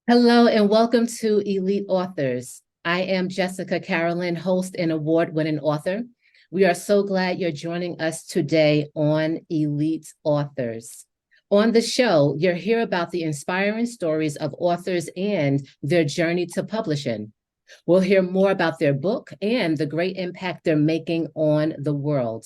Hello and welcome to Elite Authors. I am Jessica Carolyn, host and award-winning author. We are so glad you're joining us today on Elite Authors. On the show, you'll hear about the inspiring stories of authors and their journey to publishing. We'll hear more about their book and the great impact they're making on the world.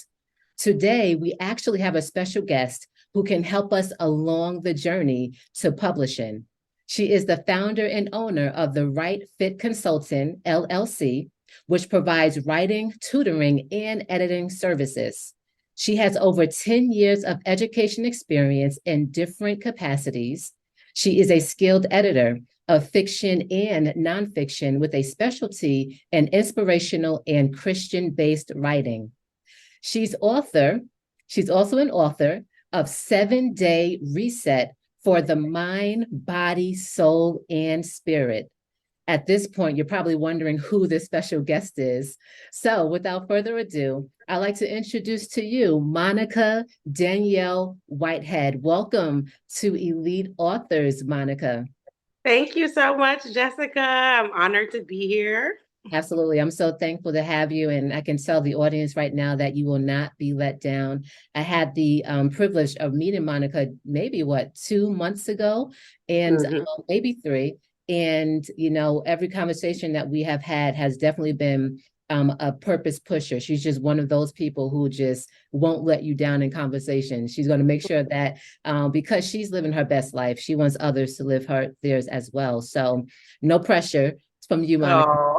Today, we actually have a special guest who can help us along the journey to publishing. She is the founder and owner of the Right Fit Consultant, LLC, which provides writing, tutoring, and editing services. She has over 10 years of education experience in different capacities. She is a skilled editor of fiction and nonfiction with a specialty in inspirational and Christian-based writing. She's author, she's also an author of 7-Day Reset for the Mind, Body, Soul, and Spirit. At this point, you're probably wondering who this special guest is. So without further ado, I'd like to introduce to you Monica Danielle Whitehead. Welcome to Elite Authors, Monica. Thank you so much, Jessica. I'm honored to be here. Absolutely. I'm so thankful to have you. And I can tell the audience right now that you will not be let down. I had the privilege of meeting Monica maybe 2 months ago, and Mhm. maybe three. And, every conversation that we have had has definitely been a purpose pusher. She's just one of those people who just won't let you down in conversation. She's going to make sure that because she's living her best life, she wants others to live theirs as well. So no pressure from you, Monica. Oh,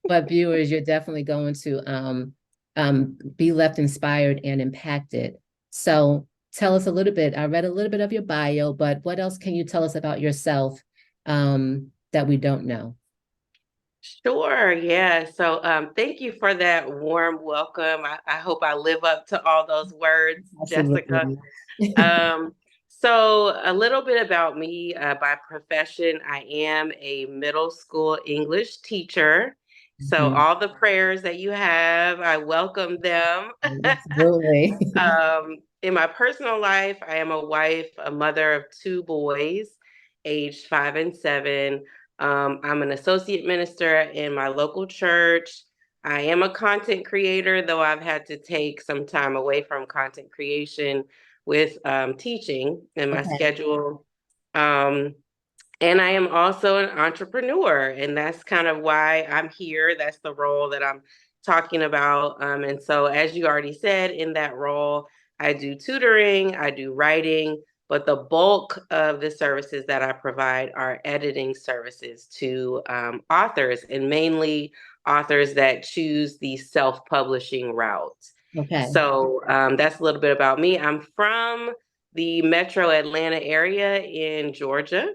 But viewers, you're definitely going to be left inspired and impacted. So tell us a little bit. I read a little bit of your bio, but what else can you tell us about yourself that we don't know? sure. Yeah. So thank you for that warm welcome. I hope I live up to all those words, Jessica. Absolutely. Um, so a little bit about me. By profession, I am a middle school English teacher. So Mhm. all the prayers that you have, I welcome them. Absolutely. In my personal life, I am a wife, a mother of two boys, aged 5 and 7. I'm an associate minister in my local church. I am a content creator, though I've had to take some time away from content creation with teaching in my Okay. schedule. Um, and I am also an entrepreneur, and that's kind of why I'm here. That's the role that I'm talking about. And so, as you already said, in that role, I do tutoring, I do writing, but the bulk of the services that I provide are editing services to authors, and mainly authors that choose the self publishing route. Okay. So that's a little bit about me. I'm from the metro Atlanta area in Georgia,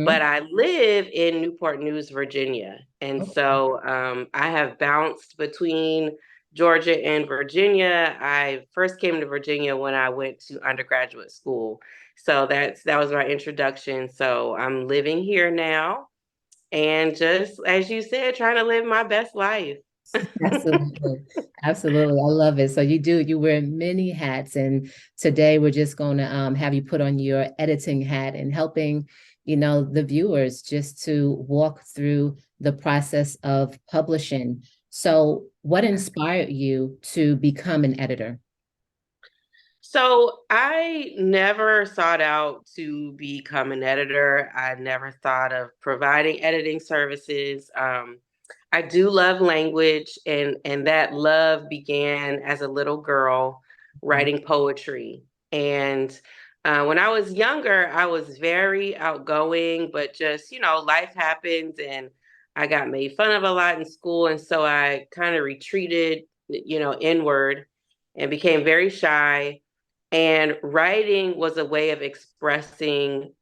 but Mhm. I live in Newport News, Virginia. And Okay. so I have bounced between Georgia and Virginia. I first came to Virginia when I went to undergraduate school. So that was my introduction. So I'm living here now and just as you said, trying to live my best life. Absolutely. Absolutely. I love it. So you wear many hats, and today we're just going to have you put on your editing hat and helping, the viewers just to walk through the process of publishing. So what inspired you to become an editor? So I never sought out to become an editor. I never thought of providing editing services. I do love language, and that love began as a little girl writing poetry. And when I was younger, I was very outgoing, but just life happens, and I got made fun of a lot in school, and so I kind of retreated, inward, and became very shy. And writing was a way of expressing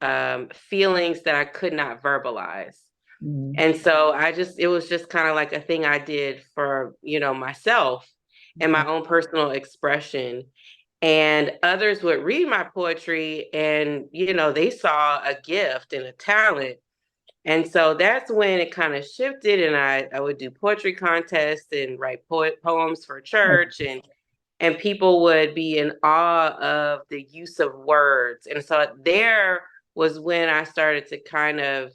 feelings that I could not verbalize. Mhm. And so it was just kind of like a thing I did for, myself and Okay. my own personal expression. And others would read my poetry and, they saw a gift and a talent. And so that's when it kind of shifted. And I would do poetry contests and write poems for church, and people would be in awe of the use of words. And so there was when I started to kind of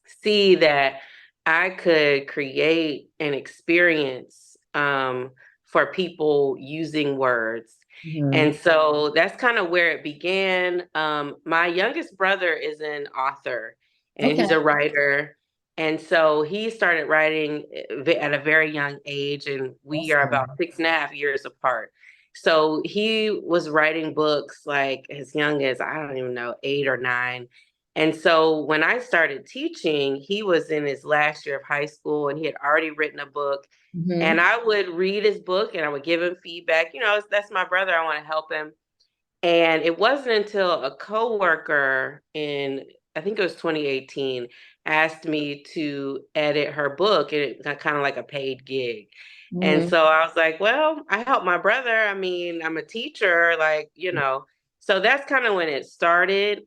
see that I could create an experience for people using words. Mhm. And so that's kind of where it began. My youngest brother is an author and Okay. he's a writer. And so he started writing at a very young age, and we are about Awesome. 6.5 years apart. So he was writing books like as young as, I don't even know, 8 or 9. And so when I started teaching, he was in his last year of high school and he had already written a book. And Mhm. I would read his book and I would give him feedback. That's my brother. I want to help him. And it wasn't until a coworker in, I think it was 2018, asked me to edit her book, and it got kind of like a paid gig. And Mhm. so I was like, well, I help my brother. I mean, I'm a teacher, like. So that's kind of when it started.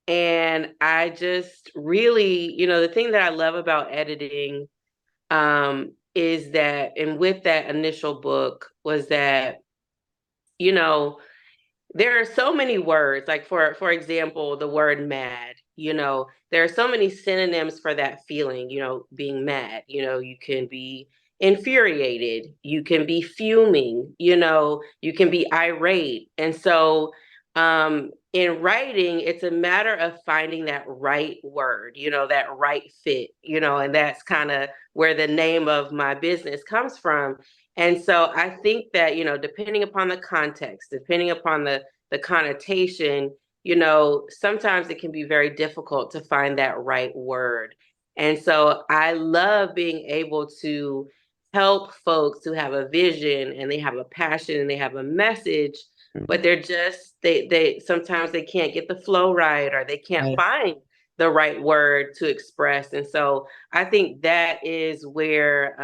And I just really, the thing that I love about editing is that, and with that initial book, was that, you know, there are so many words, like for example, the word mad, there are so many synonyms for that feeling, being mad. You can be infuriated, you can be fuming, you can be irate. And so in writing, it's a matter of finding that right word, that right fit, and that's kind of where the name of my business comes from. And so I think that, depending upon the context, depending upon the connotation, sometimes it can be very difficult to find that right word. And so I love being able to help folks who have a vision and they have a passion and they have a message, but they're just they sometimes they can't get the flow right, or they can't Right. find the right word to express. And so I think that is where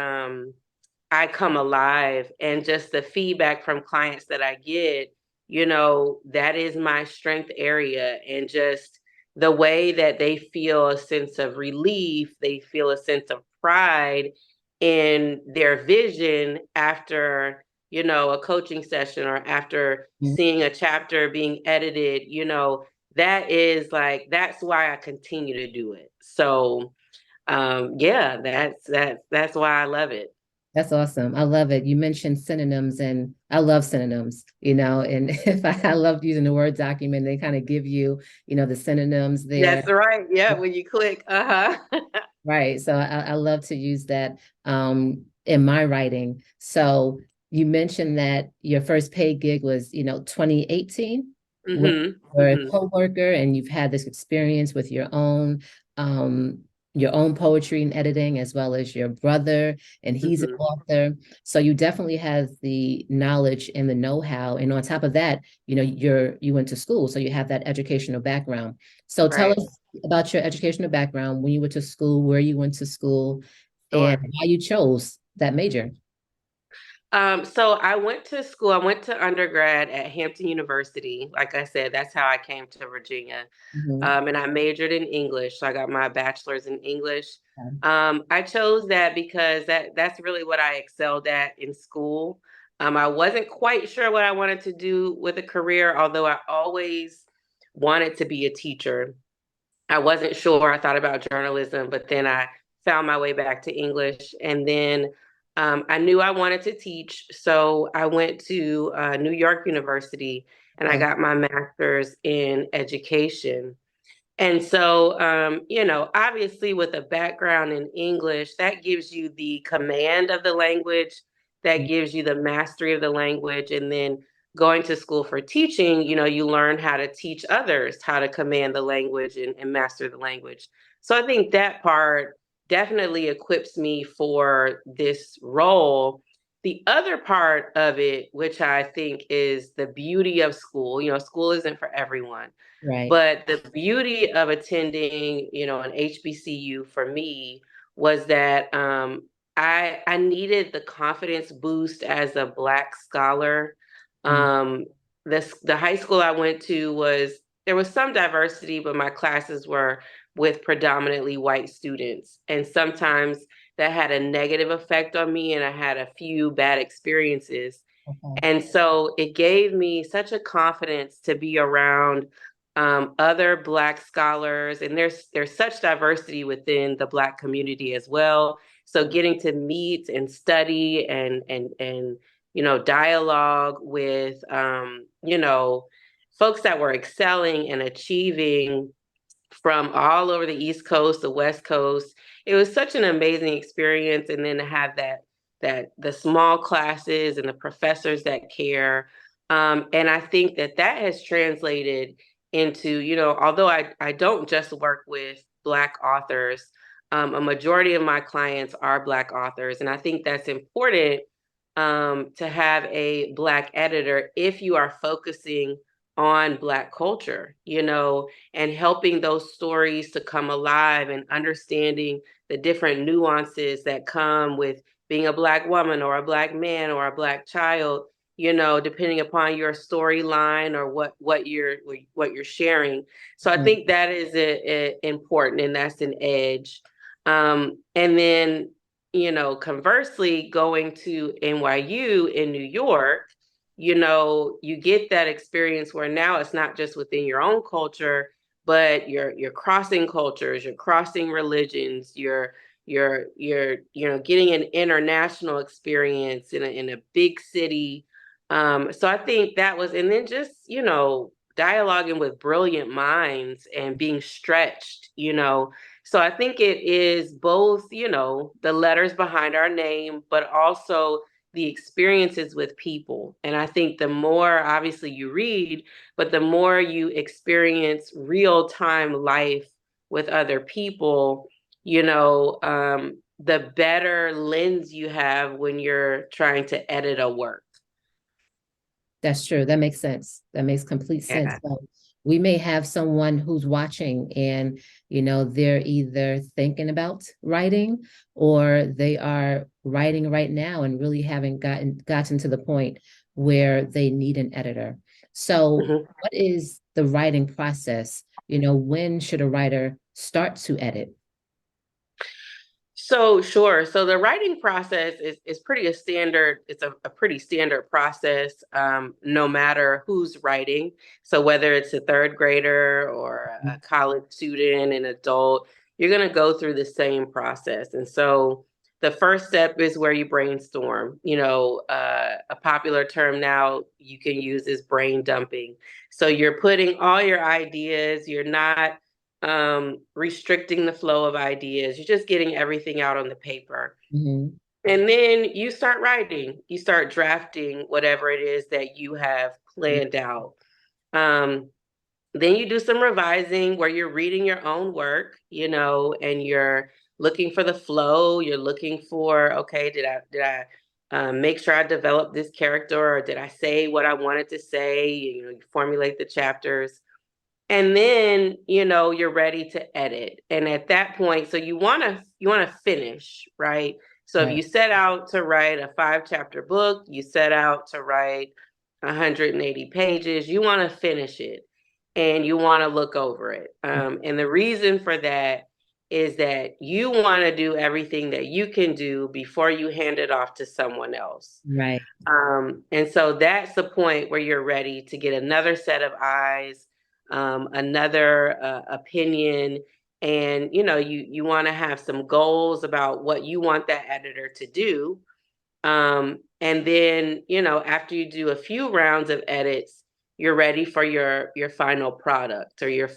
I come alive, and just the feedback from clients that I get, that is my strength area. And just the way that they feel a sense of relief, they feel a sense of pride in their vision after, a coaching session, or after Mhm. seeing a chapter being edited, that is like, that's why I continue to do it. So yeah, that's why I love it. That's awesome. I love it. You mentioned synonyms, and I love synonyms, and if I love using the Word document, they kind of give you, the synonyms there. That's right. Yeah, when you click, uh-huh. Right. So I love to use that in my writing. So you mentioned that your first paid gig was, 2018 with Mhm. your Mhm. coworker, and you've had this experience with um your own poetry and editing, as well as your brother, and he's an Mhm. author. So you definitely have the knowledge and the know-how. And on top of that, you went to school, so you have that educational background. So tell Right. us about your educational background, when you went to school, where you went to school, and Sure. why you chose that major. So I went to school. I went to undergrad at Hampton University. Like I said, that's how I came to Virginia. Mhm. And I majored in English. So I got my bachelor's in English. Okay. I chose that because that's really what I excelled at in school. I wasn't quite sure what I wanted to do with a career, although I always wanted to be a teacher. I wasn't sure. I thought about journalism, but then I found my way back to English. And then I knew I wanted to teach. So I went to New York University and I Okay. got my master's in education. And so, obviously, with a background in English, that gives you the command of the language, that gives you the mastery of the language. And then going to school for teaching, you learn how to teach others how to command the language and master the language. So I think that part definitely equips me for this role. The other part of it, which I think is the beauty of school, school isn't for everyone, Right. but the beauty of attending, an HBCU for me was that I needed the confidence boost as a Black scholar. Mhm. Um, the high school I went to there was some diversity, but my classes were with predominantly white students, and sometimes that had a negative effect on me, and I had a few bad experiences. Okay. And so it gave me such a confidence to be around other Black scholars, and there's such diversity within the Black community as well. So getting to meet and study and dialogue with folks that were excelling and achieving from all over the East Coast, the West Coast. It was such an amazing experience. And then to have that the small classes and the professors that care. And I think that has translated into, although I don't just work with Black authors, a majority of my clients are Black authors. And I think that's important to have a Black editor if you are focusing on Black culture, and helping those stories to come alive and understanding the different nuances that come with being a Black woman or a Black man or a Black child, depending upon your storyline or what you're sharing. So I think that is important, and that's an edge. And then, conversely, going to NYU in New York, you get that experience where now it's not just within your own culture, but you're crossing cultures, you're crossing religions, you're getting an international experience in a big city. So I think that was, and then just dialoguing with brilliant minds and being stretched. So I think it is both the letters behind our name, but also the experiences with people. And I think the more obviously you read, but the more you experience real time life with other people, the better lens you have when you're trying to edit a work. That's true. That makes sense. That makes complete sense. Yeah. So we may have someone who's watching and, they're either thinking about writing or they are writing right now and really haven't gotten to the point where they need an editor. So what is the writing process? When should a writer start to edit? So sure. So the writing process is pretty a standard. It's a pretty standard process, no matter who's writing. So whether it's a third grader or a college student, an adult, you're going to go through the same process. And so the first step is where you brainstorm. A popular term now you can use is brain dumping. So you're putting all your ideas. You're not restricting the flow of ideas. You're just getting everything out on the paper. Mm-hmm. And then you start writing, you start drafting whatever it is that you have planned out. Then you do some revising where you're reading your own work, and you're looking for the flow. You're looking for, okay, did I make sure I developed this character, or did I say what I wanted to say? You formulate the chapters. And then, you're ready to edit. And at that point, so you want to finish, right? So if you set out to write a 5-chapter book, you set out to write 180 pages, you want to finish it and you want to look over it. And the reason for that is that you want to do everything that you can do before you hand it off to someone else. Right. And so that's the point where you're ready to get another set of eyes, another opinion, and you want to have some goals about what you want that editor to do. And then after you do a few rounds of edits, you're ready for your final product, or your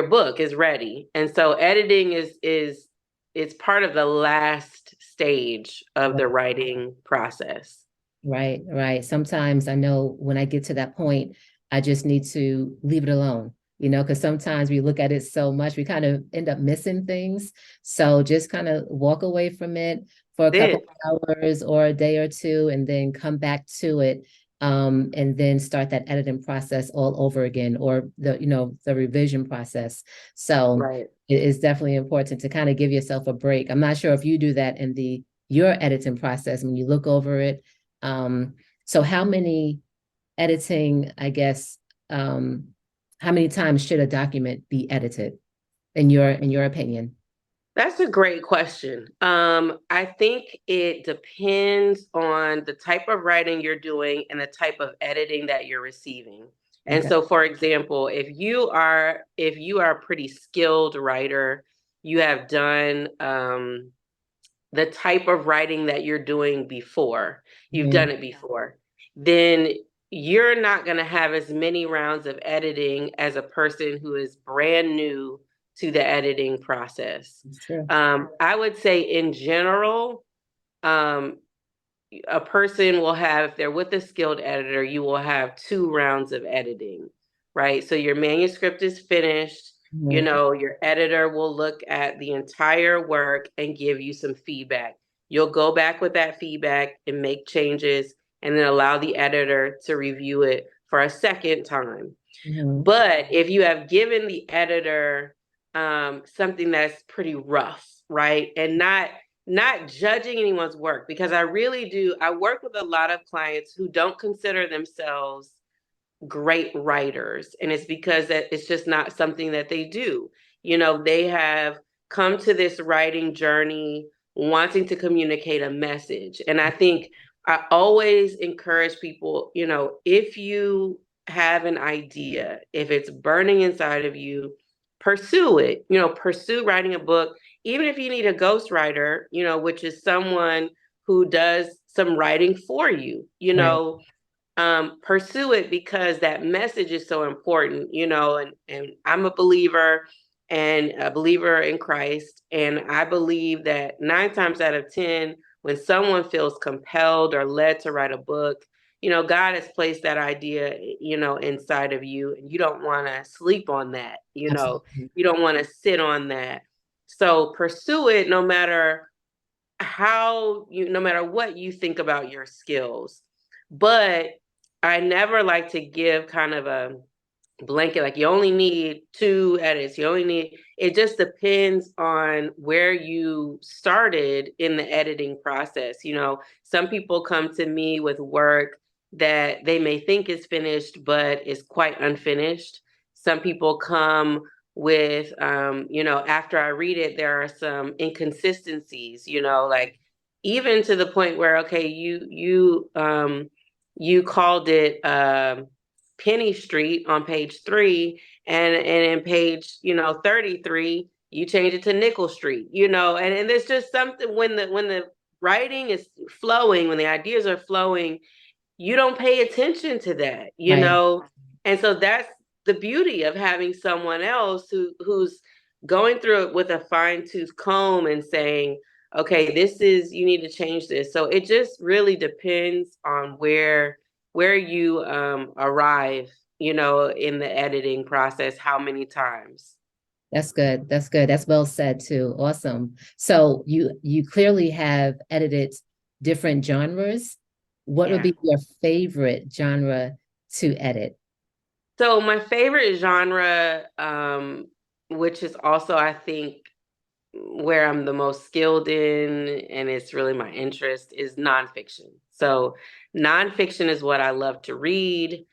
book is ready. And so editing is part of the last stage of the writing process. Right. Sometimes I know when I get to that point, I just need to leave it alone, because sometimes we look at it so much, we kind of end up missing things. So just kind of walk away from it for a couple of hours or a day or two, and then come back to it, and then start that editing process all over again, or the revision process. So it is definitely important to kind of give yourself a break. I'm not sure if you do that in your editing process when you look over it. So how many editing, I guess, how many times should a document be edited in your opinion? That's a great question. I think it depends on the type of writing you're doing and the type of editing that you're receiving. And Okay. so, for example, if you are a pretty skilled writer, you have done the type of writing that you're doing before, you've Mhm. done it before, then you're not going to have as many rounds of editing as a person who is brand new to the editing process. It's true. I would say, in general, um, a person will have, if they're with a skilled editor, you will have 2 rounds of editing, right? So your manuscript is finished. You Mhm. know, your editor will look at the entire work and give you some feedback. You'll go back with that feedback and make changes, and then allow the editor to review it for a second time. Mhm. But if you have given the editor something that's pretty rough, right, and not judging anyone's work, because I really do. I work with a lot of clients who don't consider themselves great writers, and it's because that it's just not something that they do. You know, they have come to this writing journey wanting to communicate a message, and I think I always encourage people, you know, if you have an idea, if it's burning inside of you, pursue it. You know, pursue writing a book, even if you need a ghostwriter, you know, which is someone who does some writing for you, you Right. know, pursue it, because that message is so important, you know, and I'm a believer, and a believer in Christ. And I believe that 9 times out of 10, when someone feels compelled or led to write a book, you know, God has placed that idea, you know, inside of you, and you don't want to sleep on that, you know, Absolutely. you don't want to sit on that. So pursue it, no matter what you think about your skills. But I never like to give kind of a blanket, like you only need 2 edits, you only need, it just depends on where you started in the editing process. You know, some people come to me with work that they may think is finished but is quite unfinished. Some people come with you know, after I read it, there are some inconsistencies, you know, like even to the point where, okay, you called it Penny Street on page 3, and in page, you know, 33, you change it to Nickel Street, you know, and there's just something, when the writing is flowing, when the ideas are flowing, you don't pay attention to that, you Right. know. And so that's the beauty of having someone else who's going through it with a fine-tooth comb and saying, okay, this is, you need to change this. So it just really depends on where you arrive, you know, in the editing process, how many times. That's good. That's good. That's well said too. Awesome. So you clearly have edited different genres. What would Yeah. be your favorite genre to edit? So my favorite genre, which is also, I think, where I'm the most skilled in, and it's really my interest, is nonfiction. So nonfiction is what I love to read.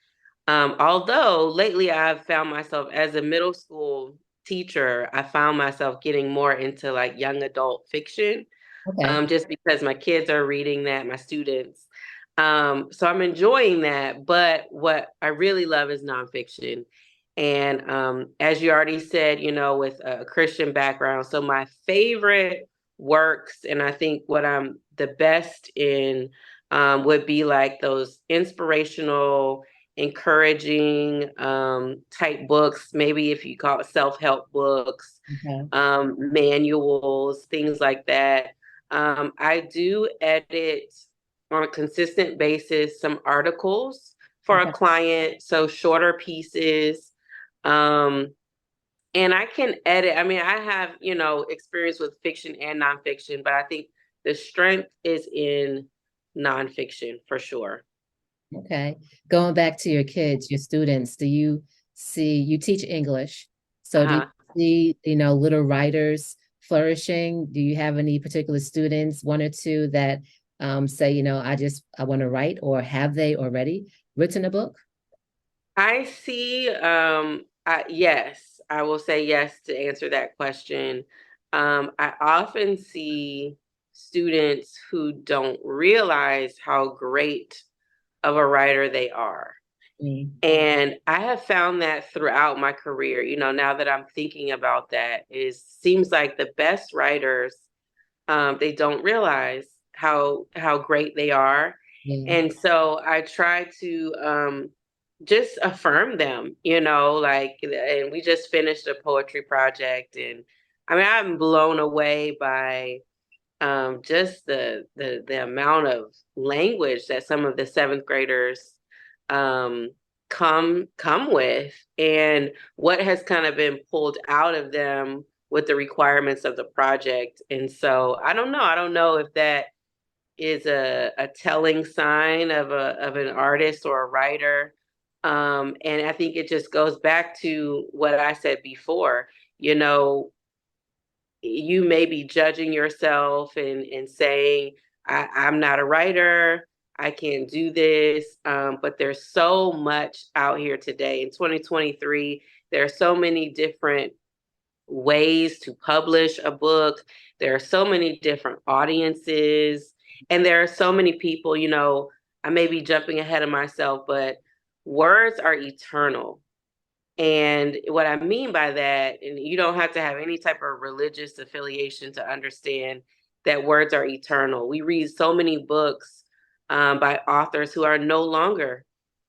Although lately I've found myself, as a middle school teacher, I found myself getting more into like young adult fiction, Okay. just because my kids are reading that, my students. So I'm enjoying that. But what I really love is nonfiction. And as you already said, you know, with a Christian background, so my favorite works, and I think what I'm the best in, would be like those inspirational, encouraging type books, maybe if you call it self-help books, Okay. manuals, things like that. I do edit on a consistent basis some articles for a Okay. client, so shorter pieces. Um, and I can edit. I mean, I have, you know, experience with fiction and nonfiction, but I think the strength is in nonfiction for sure. Okay. Going back to your kids, your students, do you see you teach English? So do you Uh-huh. see, little writers flourishing? Do you have any particular students, one or two that say, I want to write, or have they already written a book? I see, yes, I will say yes to answer that question. I often see students who don't realize how great of a writer they are. Mm. And I have found that throughout my career, now that I'm thinking about that, is seems like the best writers, they don't realize how great they are. Yeah. And so I try to just affirm them, like, and we just finished a poetry project, and I mean, I'm blown away by just the amount of language that some of the seventh graders um, come with, and what has kind of been pulled out of them with the requirements of the project. And so I don't know. I don't know if that is a telling sign of an artist or a writer. And I think it just goes back to what I said before. You know, you may be judging yourself and saying, I'm not a writer, I can't do this. But there's so much out here today in 2023. There are so many different ways to publish a book. There are so many different audiences, and there are so many people, I may be jumping ahead of myself, but words are eternal. And what I mean by that, and you don't have to have any type of religious affiliation to understand that words are eternal. We read so many books by authors who are no longer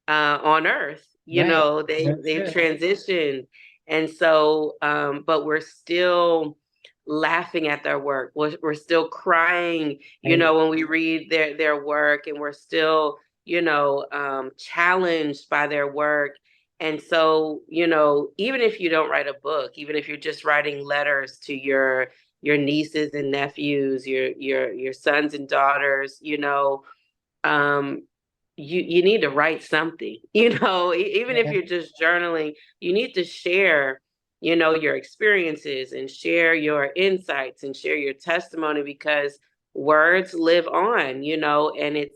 on earth. Right. They've That's they've true. transitioned, and so, but we're still laughing at their work. We're still crying, Right. when we read their work, and we're still, challenged by their work. And so, even if you don't write a book, even if you're just writing letters to your nieces and nephews, your sons and daughters, um, you need to write something. Even if Yeah. you're just journaling, you need to share, your experiences and share your insights and share your testimony, because words live on, and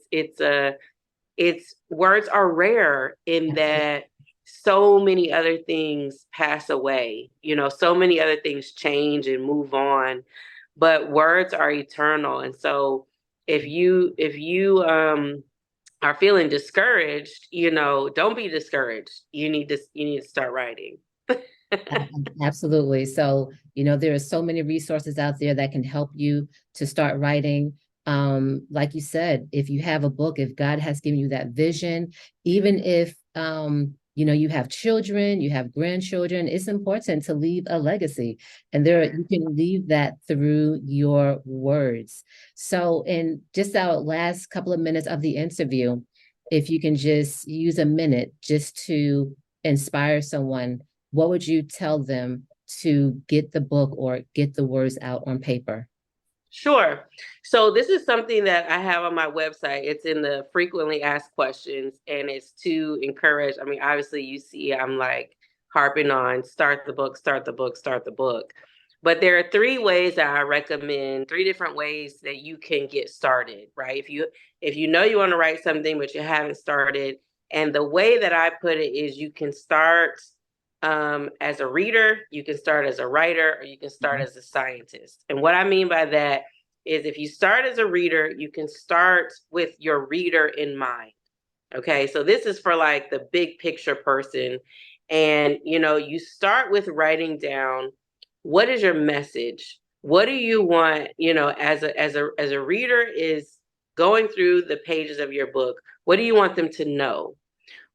it's words are rare in Absolutely. that so many other things pass away, so many other things change and move on, but words are eternal. And so if you are feeling discouraged, don't be discouraged. You need to start writing. Absolutely. So, there are so many resources out there that can help you to start writing. Like you said, if you have a book, if God has given you that vision, even if you have children, you have grandchildren, it's important to leave a legacy. And you can leave that through your words. So in just our last couple of minutes of the interview, if you can just use a minute just to inspire someone, what would you tell them to get the book or get the words out on paper? Sure. So this is something that I have on my website. It's in the frequently asked questions, and it's to encourage. I mean, obviously, you see, I'm like harping on start the book, start the book, start the book. But there are three ways that I recommend, three different ways that you can get started, right? If you know you want to write something but you haven't started, and the way that I put it is you can start as a reader, you can start as a writer, or you can start Mhm. as a scientist. And what I mean by that is if you start as a reader, you can start with your reader in mind. Okay, so this is for like the big picture person. And you start with writing down, what is your message? What do you want, as a reader is going through the pages of your book, what do you want them to know?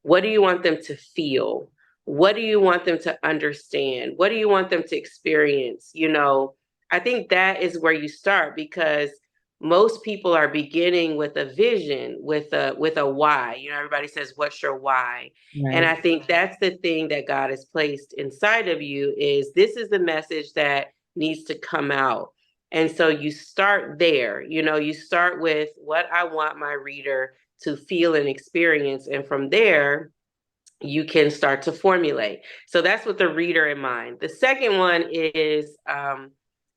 What do you want them to feel? What do you want them to understand? What do you want them to experience? I think that is where you start, because most people are beginning with a vision, with a why. Everybody says, "What's your why?" And Right. I think that's the thing that God has placed inside of you, is this is the message that needs to come out. And so you start there. You start with what I want my reader to feel and experience. And from there, you can start to formulate. So that's with the reader in mind. The second one is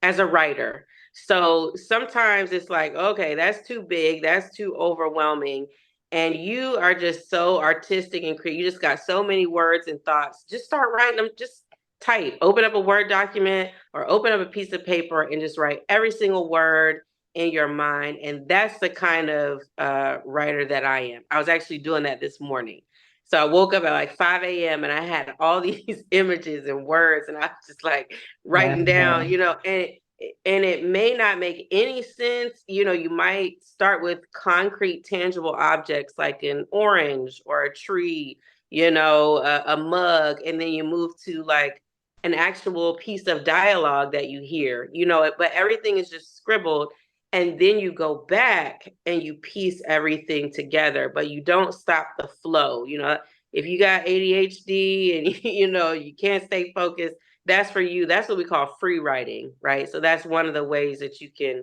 as a writer. So sometimes it's like, okay, that's too big, that's too overwhelming. And you are just so artistic and creative. You just got so many words and thoughts. Just start writing them. Just type, open up a Word document or open up a piece of paper and just write every single word in your mind. And that's the kind of writer that I am. I was actually doing that this morning. So I woke up at like 5 a.m. and I had all these images and words, and I was just like writing down, and it may not make any sense. You might start with concrete, tangible objects like an orange or a tree, a mug, and then you move to like an actual piece of dialogue that you hear, but everything is just scribbled. And then you go back and you piece everything together, but you don't stop the flow. If you got ADHD and you can't stay focused, that's for you. That's what we call free writing, right? So that's one of the ways that you can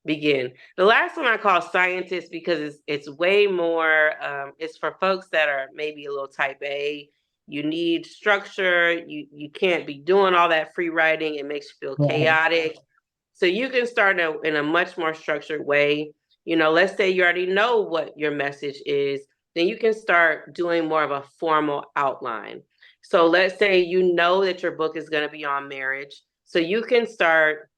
begin. The last one I call scientist because it's way more. It's for folks that are maybe a little type A. You need structure. You can't be doing all that free writing. It makes you feel chaotic. So you can start in a much more structured way. Let's say you already know what your message is, then you can start doing more of a formal outline. So let's say you know that your book is going to be on marriage. So you can start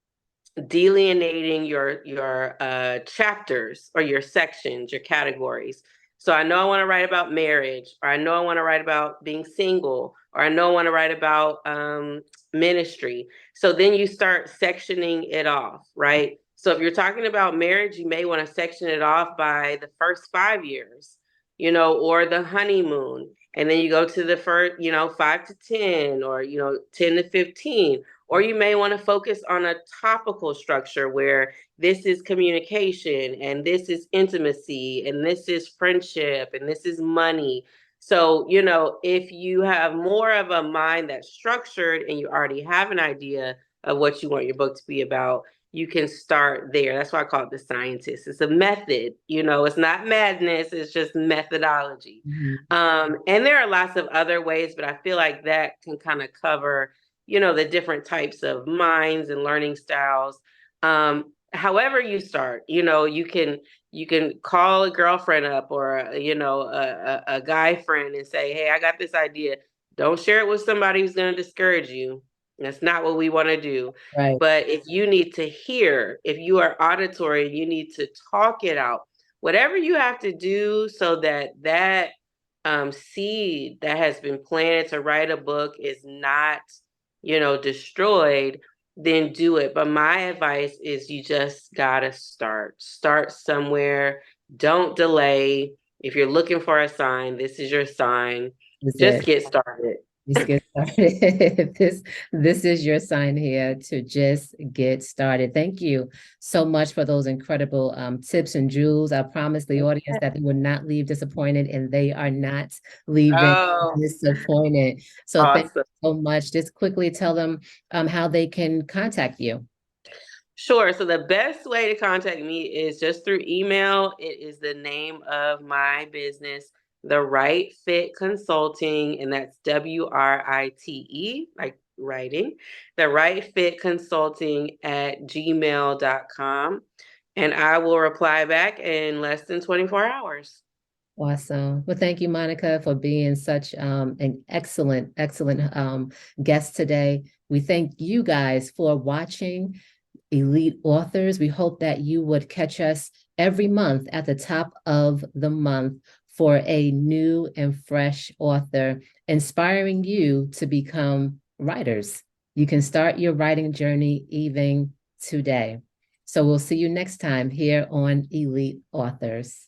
delineating your chapters or your sections, your categories. So I know I want to write about marriage, or I know I want to write about being single, or I know I want to write about ministry. So then you start sectioning it off, right? So if you're talking about marriage, you may want to section it off by the first 5 years, or the honeymoon. And then you go to the first, 5 to 10, or, 10 to 15. Or you may want to focus on a topical structure where this is communication, and this is intimacy, and this is friendship, and this is money. So, if you have more of a mind that's structured and you already have an idea of what you want your book to be about, you can start there. That's why I call it the scientist. It's a method, it's not madness, it's just methodology. And there are lots of other ways, but I feel like that can kind of cover the different types of minds and learning styles. However you start, you can call a girlfriend up, or a guy friend, and say, hey, I got this idea. Don't share it with somebody who's going to discourage you. That's not what we want to do. Right. But if you need to hear, if you are auditory, you need to talk it out. Whatever you have to do so that seed that has been planted to write a book is not destroyed, then do it. But my advice is you just gotta start somewhere. Don't delay. If you're looking for a sign, this is your sign. Just get started. Just get started. This is your sign here to just get started. Thank you so much for those incredible tips and jewels. I promise the audience that they will not leave disappointed, and they are not leaving disappointed. So awesome. Thank you so much. Just quickly tell them how they can contact you. Sure. So the best way to contact me is just through email. It is the name of my business, The Right Fit Consulting, and that's WRITE, like writing, The Right Fit Consulting at gmail.com. And I will reply back in less than 24 hours. Awesome. Well, thank you, Monica, for being such an excellent guest today. We thank you guys for watching Elite Authors. We hope that you would catch us every month at the top of the month for a new and fresh author, inspiring you to become writers. You can start your writing journey even today. So we'll see you next time here on Elite Authors.